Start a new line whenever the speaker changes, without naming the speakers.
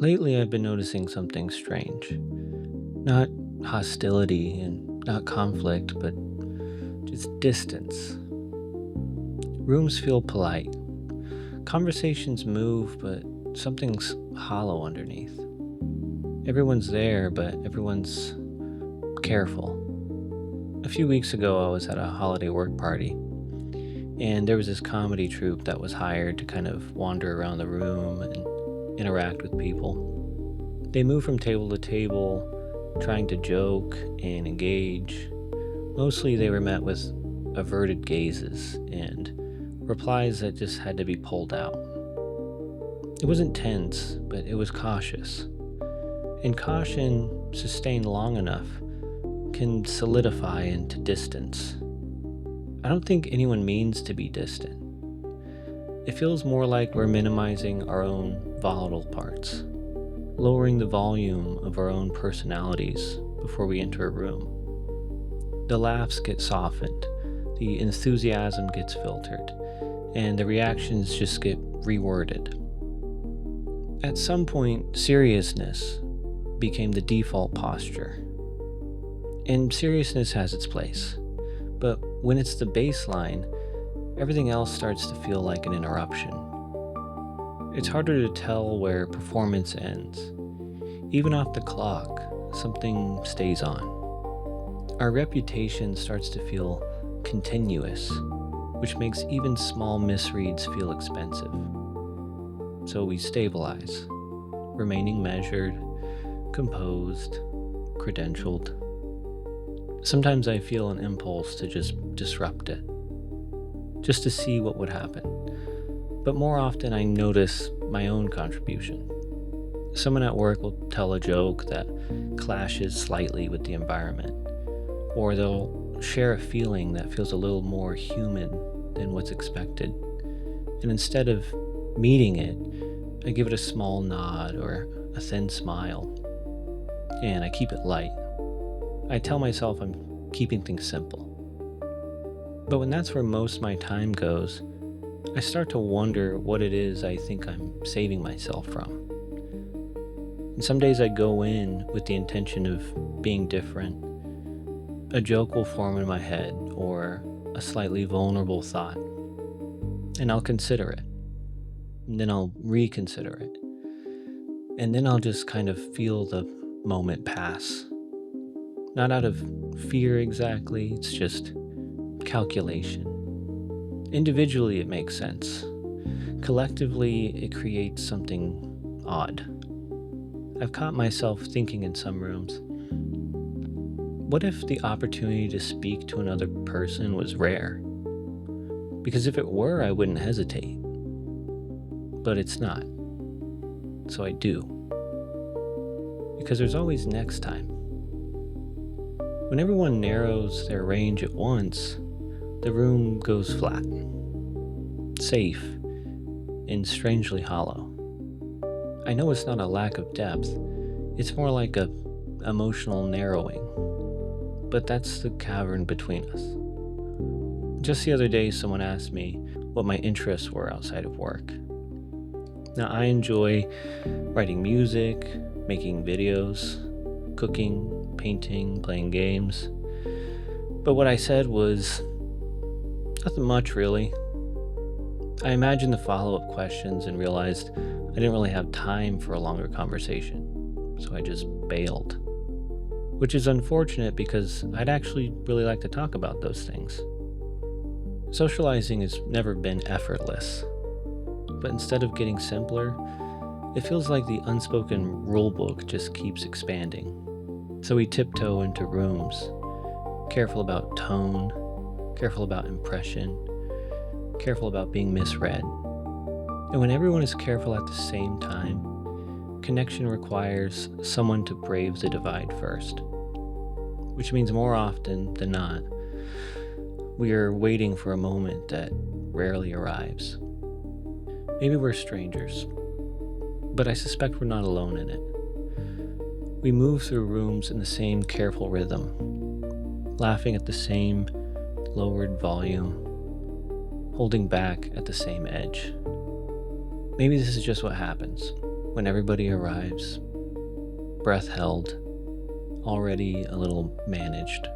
Lately, I've been noticing something strange. Not hostility and not conflict, but just distance. Rooms feel polite. Conversations move, but something's hollow underneath. Everyone's there, but everyone's careful. A few weeks ago, I was at a holiday work party, and there was this comedy troupe that was hired to kind of wander around the room and interact with people. They moved from table to table, trying to joke and engage. Mostly they were met with averted gazes and replies that just had to be pulled out. It wasn't tense, but it was cautious. And caution, sustained long enough, can solidify into distance. I don't think anyone means to be distant. It feels more like we're minimizing our own volatile parts, lowering the volume of our own personalities before we enter a room. The laughs get softened, the enthusiasm gets filtered, and the reactions just get reworded. At some point, seriousness became the default posture. And seriousness has its place. But when it's the baseline, everything else starts to feel like an interruption. It's harder to tell where performance ends. Even off the clock, something stays on. Our reputation starts to feel continuous, which makes even small misreads feel expensive. So we stabilize, remaining measured, composed, credentialed. Sometimes I feel an impulse to just disrupt it, just to see what would happen. But more often I notice my own contribution. Someone at work will tell a joke that clashes slightly with the environment, or they'll share a feeling that feels a little more human than what's expected. And instead of meeting it, I give it a small nod or a thin smile, and I keep it light. I tell myself I'm keeping things simple. But when that's where most of my time goes, I start to wonder what it is I think I'm saving myself from. And some days I go in with the intention of being different. A joke will form in my head or a slightly vulnerable thought, and I'll consider it. And then I'll reconsider it. And then I'll just kind of feel the moment pass. Not out of fear exactly, it's just calculation. Individually, it makes sense. Collectively, it creates something odd. I've caught myself thinking in some rooms, what if the opportunity to speak to another person was rare? Because if it were, I wouldn't hesitate. But it's not. So I do. Because there's always next time. When everyone narrows their range at once, the room goes flat, safe, and strangely hollow. I know it's not a lack of depth, it's more like a emotional narrowing. But that's the cavern between us. Just the other day, someone asked me what my interests were outside of work. Now, I enjoy writing music, making videos, cooking, painting, playing games. But what I said was nothing much, really. I imagined the follow-up questions and realized I didn't really have time for a longer conversation, so I just bailed. Which is unfortunate because I'd actually really like to talk about those things. Socializing has never been effortless, but instead of getting simpler, it feels like the unspoken rulebook just keeps expanding. So we tiptoe into rooms, careful about tone, careful about impression, careful about being misread. And when everyone is careful at the same time, connection requires someone to brave the divide first. Which means more often than not, we are waiting for a moment that rarely arrives. Maybe we're strangers, but I suspect we're not alone in it. We move through rooms in the same careful rhythm, laughing at the same lowered volume, holding back at the same edge. Maybe this is just what happens. When everybody arrives, breath held, already a little managed,